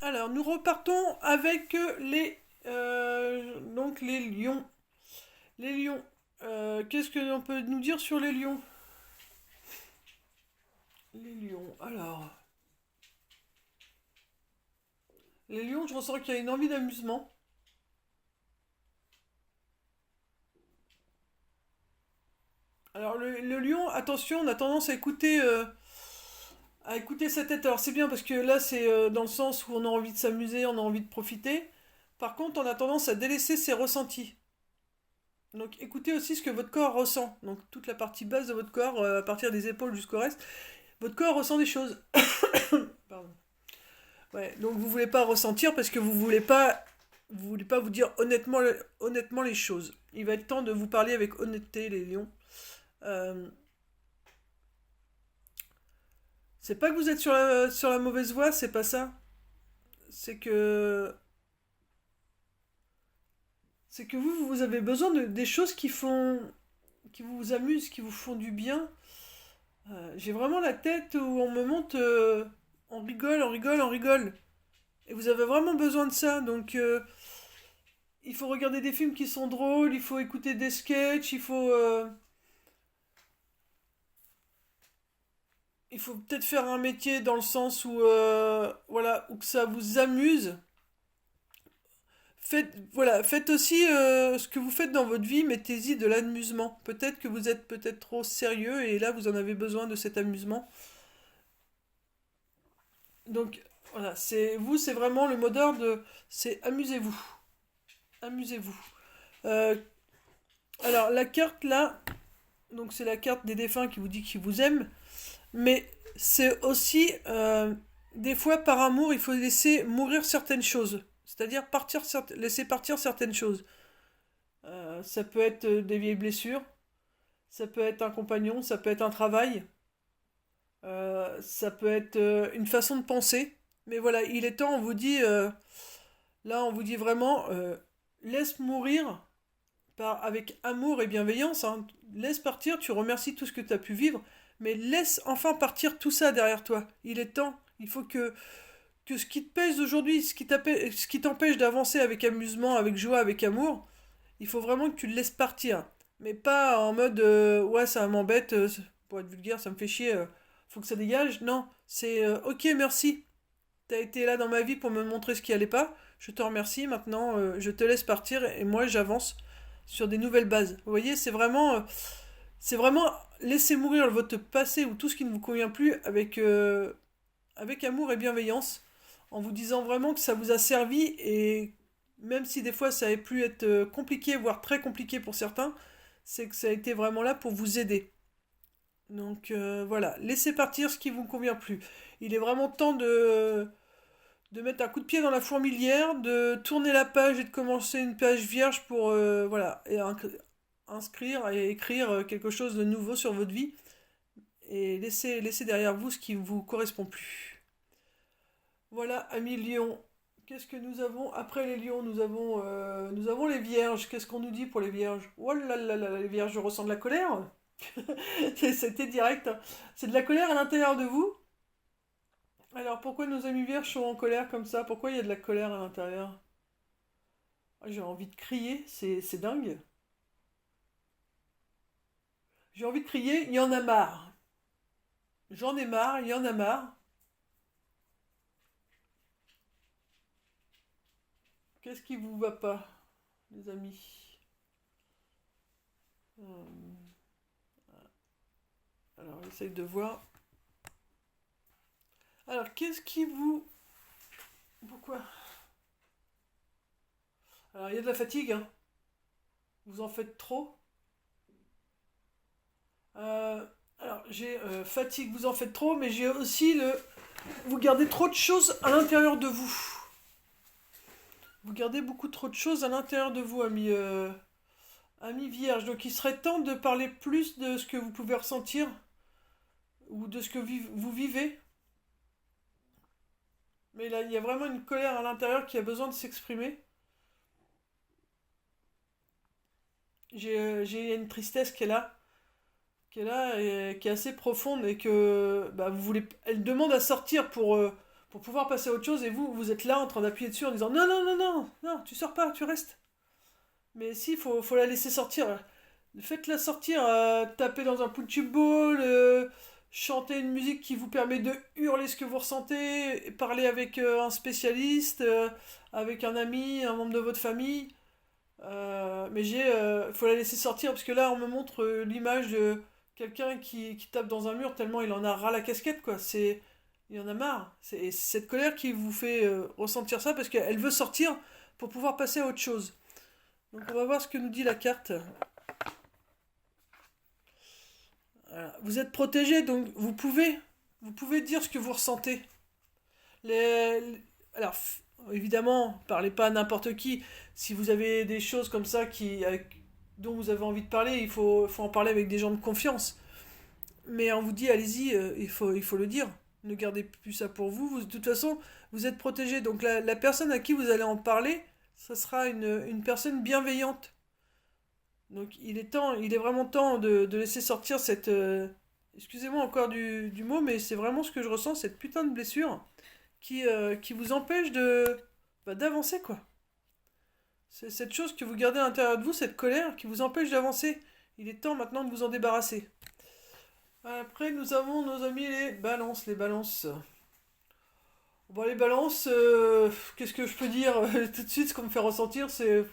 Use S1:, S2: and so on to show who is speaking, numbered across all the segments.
S1: Alors, nous repartons avec donc les lions. Les lions. Qu'est-ce que l'on peut nous dire sur les lions? Les lions. Alors, les lions, je ressens qu'il y a une envie d'amusement. Alors, le lion, attention, on a tendance à écouter sa tête. Alors, c'est bien parce que là, c'est dans le sens où on a envie de s'amuser, on a envie de profiter. Par contre, on a tendance à délaisser ses ressentis. Donc écoutez aussi ce que votre corps ressent. Donc toute la partie basse de votre corps, à partir des épaules jusqu'au reste, votre corps ressent des choses. Pardon. Ouais, donc vous voulez pas ressentir parce que vous voulez pas vous dire honnêtement les choses. Il va être temps de vous parler avec honnêteté, les lions. Euh, c'est pas que vous êtes sur la mauvaise voie, c'est pas ça. C'est que c'est que vous avez besoin des choses qui vous amusent, qui vous font du bien. J'ai vraiment la tête où on me monte, on rigole, on rigole, on rigole. Et vous avez vraiment besoin de ça. Donc, il faut regarder des films qui sont drôles, il faut écouter des sketchs, il faut peut-être faire un métier dans le sens où, voilà, où que ça vous amuse. Faites aussi ce que vous faites dans votre vie, mettez-y de l'amusement. Peut-être que vous êtes peut-être trop sérieux et là vous en avez besoin de cet amusement. Donc voilà, c'est vraiment le mot d'ordre c'est amusez-vous, amusez-vous. Euh, alors la carte là, donc c'est la carte des défunts qui vous dit qu'ils vous aiment, mais c'est aussi des fois par amour il faut laisser mourir certaines choses, c'est-à-dire laisser partir certaines choses. Ça peut être des vieilles blessures, ça peut être un compagnon, ça peut être un travail, ça peut être une façon de penser. Mais voilà, il est temps, on vous dit, là on vous dit vraiment, laisse mourir avec amour et bienveillance, hein. Laisse partir, tu remercies tout ce que tu as pu vivre, mais laisse enfin partir tout ça derrière toi. Il est temps, il faut que ce qui te pèse aujourd'hui, ce qui t'empêche d'avancer avec amusement, avec joie, avec amour, il faut vraiment que tu le laisses partir. Mais pas en mode ouais, ça m'embête, pour être vulgaire, ça me fait chier, faut que ça dégage. Non, c'est ok, merci. T'as été là dans ma vie pour me montrer ce qui allait pas. Je te remercie. Maintenant, je te laisse partir et moi j'avance sur des nouvelles bases. Vous voyez, c'est vraiment laisser mourir votre passé ou tout ce qui ne vous convient plus avec amour et bienveillance, en vous disant vraiment que ça vous a servi et même si des fois ça a pu être compliqué, voire très compliqué pour certains, c'est que ça a été vraiment là pour vous aider. Donc voilà, laissez partir ce qui vous convient plus. Il est vraiment temps de mettre un coup de pied dans la fourmilière, de tourner la page et de commencer une page vierge pour voilà, inscrire et écrire quelque chose de nouveau sur votre vie et laisser derrière vous ce qui ne vous correspond plus. Voilà, amis lions. Qu'est-ce que nous avons après les lions? Nous avons les vierges. Qu'est-ce qu'on nous dit pour les vierges? Oh là là là, les vierges, je ressens de la colère. C'était direct, hein. C'est de la colère à l'intérieur de vous. Alors pourquoi nos amis vierges sont en colère comme ça? Pourquoi il y a de la colère à l'intérieur? Ah, j'ai envie de crier, c'est dingue. J'ai envie de crier, il y en a marre. J'en ai marre, il y en a marre. Qu'est-ce qui vous va pas, les amis? Euh, alors, j'essaye de voir. Alors, qu'est-ce qui vous... Pourquoi? Alors, il y a de la fatigue, hein. Vous en faites trop. Euh, alors, j'ai fatigue, vous en faites trop, mais j'ai aussi le... Vous gardez trop de choses à l'intérieur de vous. Vous gardez beaucoup trop de choses à l'intérieur de vous, amis vierges. Donc, il serait temps de parler plus de ce que vous pouvez ressentir ou de ce que vous vivez. Mais là, il y a vraiment une colère à l'intérieur qui a besoin de s'exprimer. J'ai une tristesse qui est là et qui est assez profonde et que bah, elle demande à sortir pour pouvoir passer à autre chose, et vous êtes là en train d'appuyer dessus en disant non, non, non, non, non, tu sors pas, tu restes. Mais si, faut la laisser sortir. Faites-la sortir, taper dans un punching ball, chanter une musique qui vous permet de hurler ce que vous ressentez, parler avec un spécialiste, avec un ami, un membre de votre famille. Faut la laisser sortir parce que là, on me montre l'image de quelqu'un qui tape dans un mur tellement il en a ras la casquette, quoi. Il en a marre. C'est cette colère qui vous fait ressentir ça parce qu'elle veut sortir pour pouvoir passer à autre chose. Donc on va voir ce que nous dit la carte. Voilà. Vous êtes protégé, donc vous pouvez dire ce que vous ressentez. Alors, évidemment, parlez pas à n'importe qui. Si vous avez des choses comme ça dont vous avez envie de parler, il faut en parler avec des gens de confiance. Mais on vous dit, allez-y, il faut le dire. Ne gardez plus ça pour vous. De toute façon, vous êtes protégé. Donc la personne à qui vous allez en parler, ça sera une personne bienveillante. Donc il est vraiment temps de laisser sortir cette... excusez-moi encore du mot, mais c'est vraiment ce que je ressens, cette putain de blessure qui vous empêche d'avancer, quoi. C'est cette chose que vous gardez à l'intérieur de vous, cette colère qui vous empêche d'avancer. Il est temps maintenant de vous en débarrasser. Après, nous avons nos amis les balances. Les balances. Bon, les balances, qu'est-ce que je peux dire tout de suite, ce qu'on me fait ressentir, c'est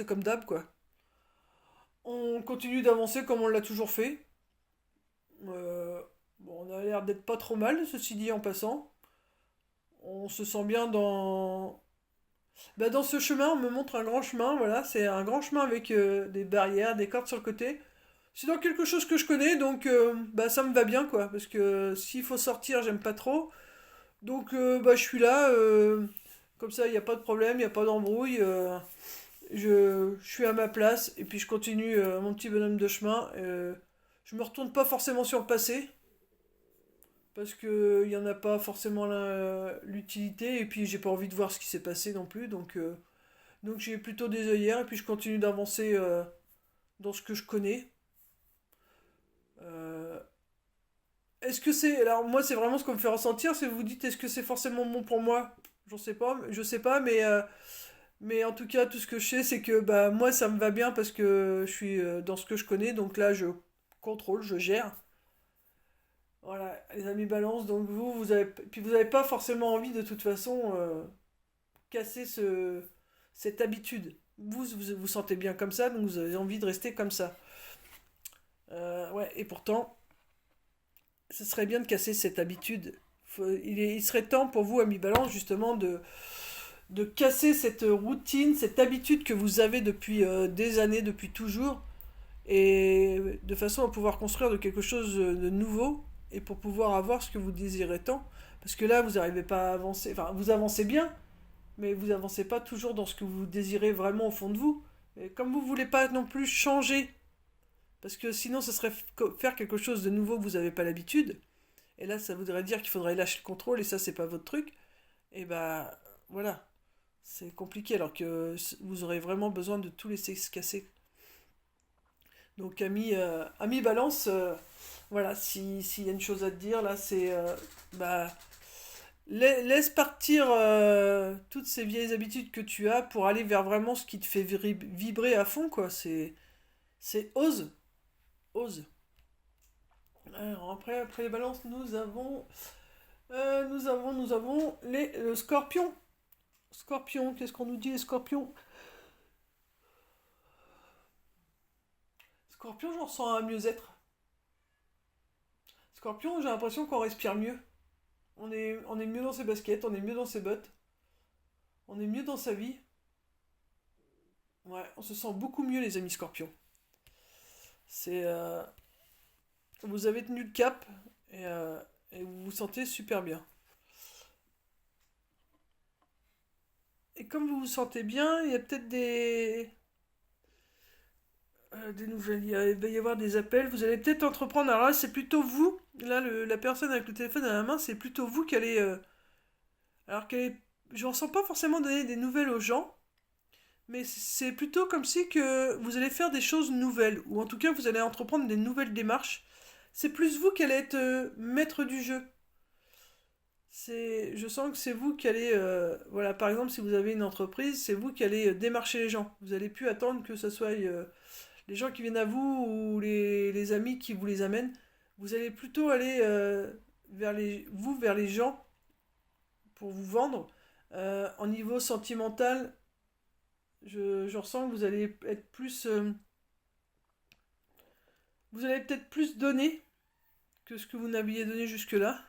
S1: comme d'hab, quoi. On continue d'avancer comme on l'a toujours fait. Bon, on a l'air d'être pas trop mal, ceci dit en passant. On se sent bien dans ce chemin. On me montre un grand chemin, voilà. C'est un grand chemin avec des barrières, des cordes sur le côté. C'est dans quelque chose que je connais, donc ça me va bien, quoi. Parce que s'il faut sortir, j'aime pas trop. Donc je suis là. Comme ça, il n'y a pas de problème, il n'y a pas d'embrouille. Je suis à ma place et puis je continue mon petit bonhomme de chemin. Je me retourne pas forcément sur le passé parce que il y en a pas forcément l'utilité et puis j'ai pas envie de voir ce qui s'est passé non plus donc j'ai plutôt des œillères et puis je continue d'avancer dans ce que je connais. Euh, Est-ce que c'est alors moi c'est vraiment ce qu'on me fait ressentir, c'est vous dites est-ce que c'est forcément bon pour moi? J'en sais pas, je sais pas mais en tout cas, tout ce que je sais, c'est que bah, moi, ça me va bien parce que je suis dans ce que je connais. Donc là, je contrôle, je gère. Voilà, les amis balance. Donc vous avez pas forcément envie de toute façon casser cette habitude. Vous sentez bien comme ça, donc vous avez envie de rester comme ça. Ouais, et pourtant, ce serait bien de casser cette habitude. Il serait temps pour vous, amis balance, justement, de casser cette routine, cette habitude que vous avez depuis des années, depuis toujours, et de façon à pouvoir construire de quelque chose de nouveau, et pour pouvoir avoir ce que vous désirez tant. Parce que là, vous n'arrivez pas à avancer, enfin, vous avancez bien, mais vous avancez pas toujours dans ce que vous désirez vraiment au fond de vous. Et comme vous voulez pas non plus changer, parce que sinon ce serait faire quelque chose de nouveau que vous n'avez pas l'habitude, et là ça voudrait dire qu'il faudrait lâcher le contrôle, et ça c'est pas votre truc, et bah voilà. C'est compliqué alors que vous aurez vraiment besoin de tout laisser se casser. Donc ami balance, voilà, s'il y a une chose à te dire là, c'est bah, laisse partir toutes ces vieilles habitudes que tu as pour aller vers vraiment ce qui te fait vibrer à fond, quoi. C'est ose, ose. Alors après les balances, nous avons le scorpion. Scorpion, qu'est-ce qu'on nous dit les scorpions? Scorpion, j'en ressens un mieux-être. Scorpion, j'ai l'impression qu'on respire mieux. On est mieux dans ses baskets, on est mieux dans ses bottes, on est mieux dans sa vie. Ouais, on se sent beaucoup mieux les amis scorpions. C'est, vous avez tenu le cap et vous vous sentez super bien. Et comme vous vous sentez bien, il y a peut-être des nouvelles. Il va y avoir des appels. Vous allez peut-être entreprendre. Alors là, c'est plutôt vous. Là, la personne avec le téléphone à la main, c'est plutôt vous qui allez. Alors qu'elle est. Je ne ressens pas forcément donner des nouvelles aux gens, mais c'est plutôt comme si que vous allez faire des choses nouvelles, ou en tout cas vous allez entreprendre des nouvelles démarches. C'est plus vous qui allez être maître du jeu. Je sens que c'est vous qui allez, voilà, par exemple, si vous avez une entreprise, c'est vous qui allez démarcher les gens. Vous allez plus attendre que ce soit les gens qui viennent à vous ou les amis qui vous les amènent. Vous allez plutôt aller vers les gens pour vous vendre. En niveau sentimental, je ressens que vous allez être plus, vous allez peut-être plus donner que ce que vous n'aviez donné jusque-là.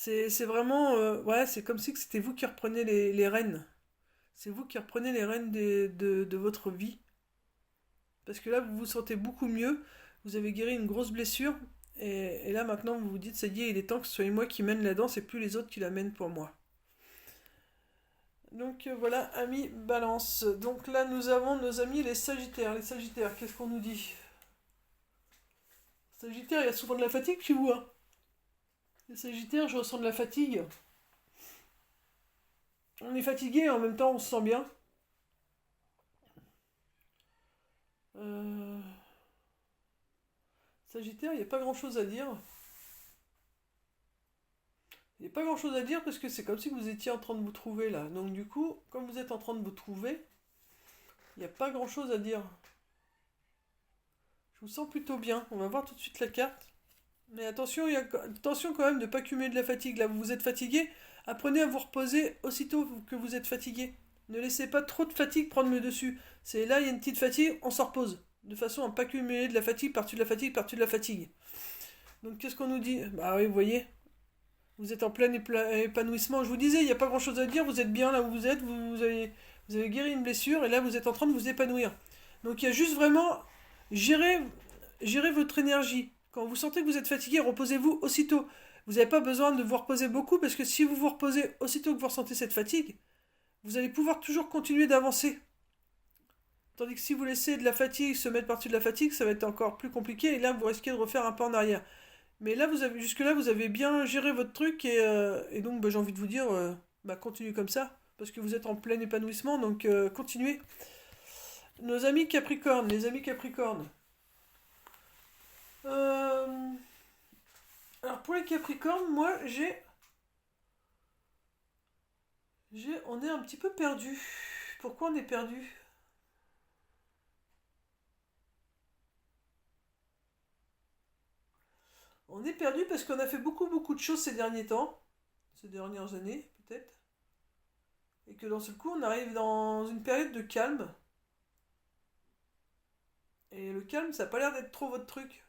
S1: C'est vraiment, ouais, c'est comme si que c'était vous qui reprenez les rênes. C'est vous qui reprenez les rênes de votre vie. Parce que là, vous vous sentez beaucoup mieux. Vous avez guéri une grosse blessure. Et là, maintenant, vous vous dites, ça y est, il est temps que ce soit moi qui mène la danse et plus les autres qui la mènent pour moi. Donc voilà, amis Balance. Donc là, nous avons nos amis les Sagittaires. Les Sagittaires, qu'est-ce qu'on nous dit? Sagittaire, il y a souvent de la fatigue chez vous, hein. Les Sagittaires, je ressens de la fatigue. On est fatigué et en même temps on se sent bien. Euh, Sagittaire, il n'y a pas grand-chose à dire. Il n'y a pas grand-chose à dire parce que c'est comme si vous étiez en train de vous trouver là. Donc du coup, comme vous êtes en train de vous trouver, il n'y a pas grand-chose à dire. Je vous sens plutôt bien. On va voir tout de suite la carte. Mais attention, attention quand même de ne pas cumuler de la fatigue. Là, vous êtes fatigué. Apprenez à vous reposer aussitôt que vous êtes fatigué. Ne laissez pas trop de fatigue prendre le dessus. C'est là, il y a une petite fatigue, on s'en repose. De façon à ne pas cumuler de la fatigue par-dessus de la fatigue par-dessus de la fatigue. Donc qu'est-ce qu'on nous dit? Bah oui, vous voyez, vous êtes en plein épanouissement. Je vous disais, il n'y a pas grand-chose à dire. Vous êtes bien là où vous êtes. Vous avez guéri une blessure et là, vous êtes en train de vous épanouir. Donc il y a juste vraiment gérer, gérer votre énergie. Quand vous sentez que vous êtes fatigué, reposez-vous aussitôt. Vous n'avez pas besoin de vous reposer beaucoup parce que si vous vous reposez aussitôt que vous ressentez cette fatigue, vous allez pouvoir toujours continuer d'avancer. Tandis que si vous laissez de la fatigue se mettre par-dessus de la fatigue, ça va être encore plus compliqué et là vous risquez de refaire un pas en arrière. Mais là, jusque-là, vous avez bien géré votre truc et donc bah, j'ai envie de vous dire, bah, continuez comme ça parce que vous êtes en plein épanouissement, donc continuez. Nos amis Capricorne, les amis Capricorne. Euh, alors pour les Capricornes, moi on est un petit peu perdu. Pourquoi on est perdu? On est perdu parce qu'on a fait beaucoup de choses ces derniers temps, ces dernières années peut-être, et que dans ce coup on arrive dans une période de calme. Et le calme, ça n'a pas l'air d'être trop votre truc.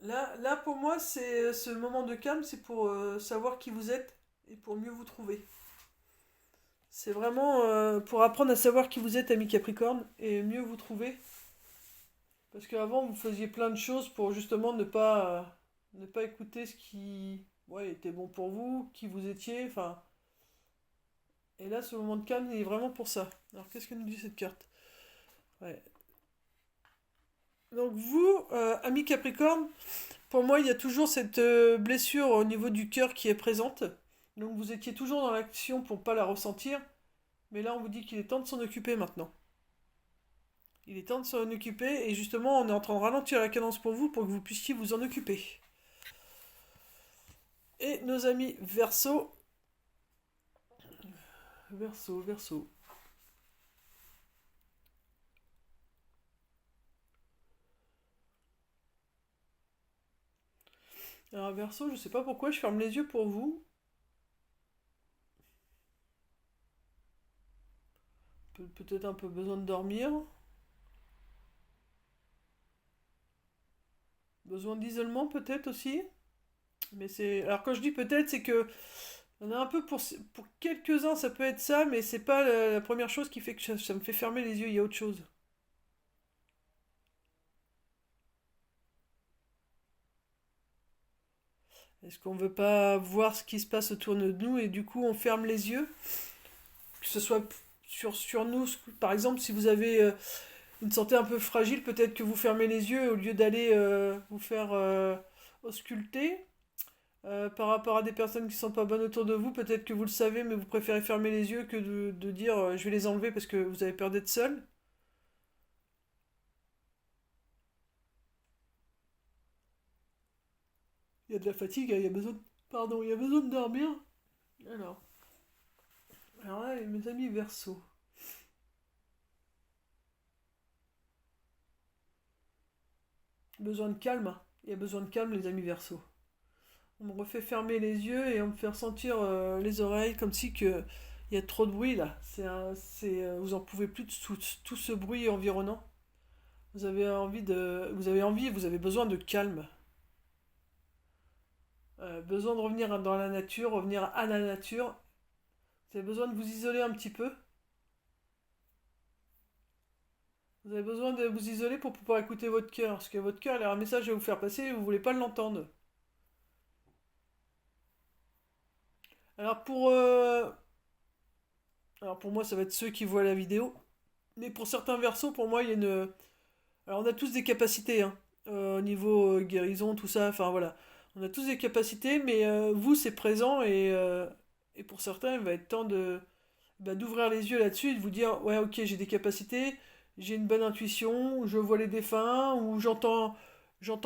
S1: Là pour moi, c'est ce moment de calme, c'est pour savoir qui vous êtes et pour mieux vous trouver. C'est vraiment pour apprendre à savoir qui vous êtes, ami Capricorne, et mieux vous trouver. Parce qu'avant, vous faisiez plein de choses pour justement ne pas écouter ce qui ouais, était bon pour vous, qui vous étiez, enfin. Et là, ce moment de calme, il est vraiment pour ça. Alors, qu'est-ce que nous dit cette carte? Ouais. Donc, vous, ami Capricorne, pour moi, il y a toujours cette blessure au niveau du cœur qui est présente. Donc, vous étiez toujours dans l'action pour ne pas la ressentir. Mais là, on vous dit qu'il est temps de s'en occuper maintenant. Il est temps de s'en occuper et justement, on est en train de ralentir la cadence pour vous pour que vous puissiez vous en occuper. Et nos amis Verseau. Verseau. Alors Verseau, je sais pas pourquoi je ferme les yeux pour vous. Peut-être un peu besoin de dormir. Besoin d'isolement peut-être aussi. Mais c'est. Alors quand je dis peut-être, c'est que. On a un peu pour quelques-uns, ça peut être ça, mais c'est pas la première chose qui fait que ça me fait fermer les yeux, il y a autre chose. Est-ce qu'on veut pas voir ce qui se passe autour de nous et du coup on ferme les yeux? Que ce soit sur nous, par exemple, si vous avez une santé un peu fragile, peut-être que vous fermez les yeux au lieu d'aller vous faire ausculter. Par rapport à des personnes qui sont pas bonnes autour de vous, peut-être que vous le savez, mais vous préférez fermer les yeux que de dire je vais les enlever parce que vous avez peur d'être seul. Il y a de la fatigue, hein, il y a besoin de... Pardon, il y a besoin de dormir. Alors, alors là, mes amis Verseau. Besoin de calme, hein. Il y a besoin de calme, les amis Verseau. On me refait fermer les yeux et on me fait ressentir les oreilles comme si que il y a trop de bruit là. Vous en pouvez plus de tout ce bruit environnant. Vous avez besoin de calme. Besoin de revenir dans la nature, revenir à la nature. Vous avez besoin de vous isoler un petit peu. Vous avez besoin de vous isoler pour pouvoir écouter votre cœur. Parce que votre cœur, il a un message à vous faire passer et vous voulez pas l'entendre. Alors pour, euh, alors pour moi, ça va être ceux qui voient la vidéo. Mais pour certains versos, pour moi, il y a une... Alors on a tous des capacités, hein. Au niveau guérison, tout ça, enfin voilà. On a tous des capacités, mais vous, c'est présent et pour certains, il va être temps d'ouvrir les yeux là-dessus et de vous dire, ouais, ok, j'ai des capacités, j'ai une bonne intuition, je vois les défunts, ou j'entends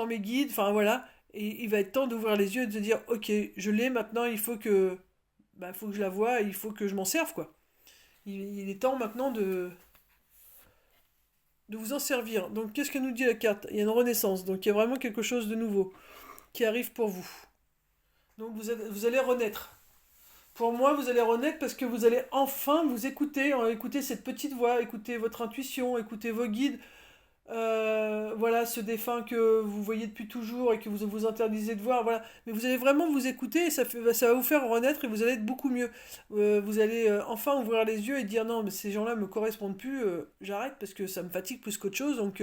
S1: mes guides, enfin voilà. Et il va être temps d'ouvrir les yeux et de se dire, ok, je l'ai maintenant, il faut que je la voie, il faut que je m'en serve, quoi. Il est temps maintenant de vous en servir. Donc qu'est-ce que nous dit la carte? Il y a une renaissance, donc il y a vraiment quelque chose de nouveau qui arrive pour vous. Donc vous allez renaître. Pour moi, vous allez renaître parce que vous allez enfin vous écouter, écouter cette petite voix, écouter votre intuition, écouter vos guides. Voilà, ce défunt que vous voyez depuis toujours et que vous vous interdisez de voir. Voilà. Mais vous allez vraiment vous écouter et ça va vous faire renaître et vous allez être beaucoup mieux. Vous allez enfin ouvrir les yeux et dire non, mais ces gens-là me correspondent plus, j'arrête parce que ça me fatigue plus qu'autre chose. Donc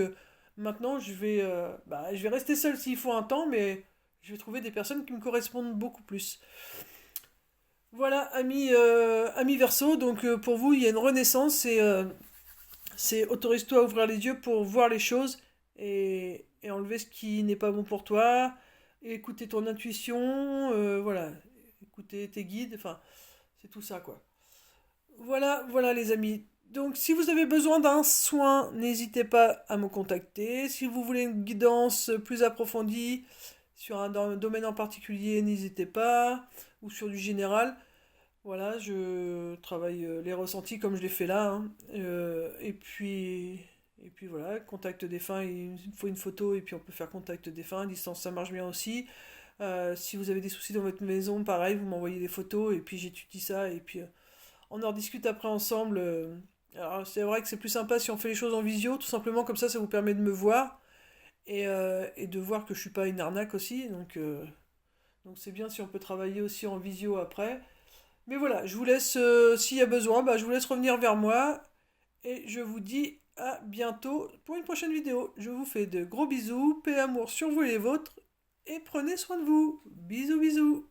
S1: maintenant, je vais rester seul s'il faut un temps, mais je vais trouver des personnes qui me correspondent beaucoup plus. Voilà, ami Verseau, donc pour vous, il y a une renaissance et c'est autorise-toi à ouvrir les yeux pour voir les choses et enlever ce qui n'est pas bon pour toi, et écouter ton intuition, voilà, écouter tes guides, enfin, c'est tout ça quoi. Voilà, voilà les amis. Donc si vous avez besoin d'un soin, n'hésitez pas à me contacter. Si vous voulez une guidance plus approfondie sur un domaine en particulier, n'hésitez pas, ou sur du général. Voilà, je travaille les ressentis comme je l'ai fait là, hein. Et puis voilà, contact défunt, il faut une photo et puis on peut faire contact défunt, à distance ça marche bien aussi. Si vous avez des soucis dans votre maison, pareil, vous m'envoyez des photos et puis j'étudie ça et puis on en discute après ensemble. Alors c'est vrai que c'est plus sympa si on fait les choses en visio, tout simplement comme ça vous permet de me voir et de voir que je suis pas une arnaque aussi, donc c'est bien si on peut travailler aussi en visio après. Mais voilà, je vous laisse, s'il y a besoin, je vous laisse revenir vers moi. Et je vous dis à bientôt pour une prochaine vidéo. Je vous fais de gros bisous, paix et amour sur vous et les vôtres. Et prenez soin de vous. Bisous bisous.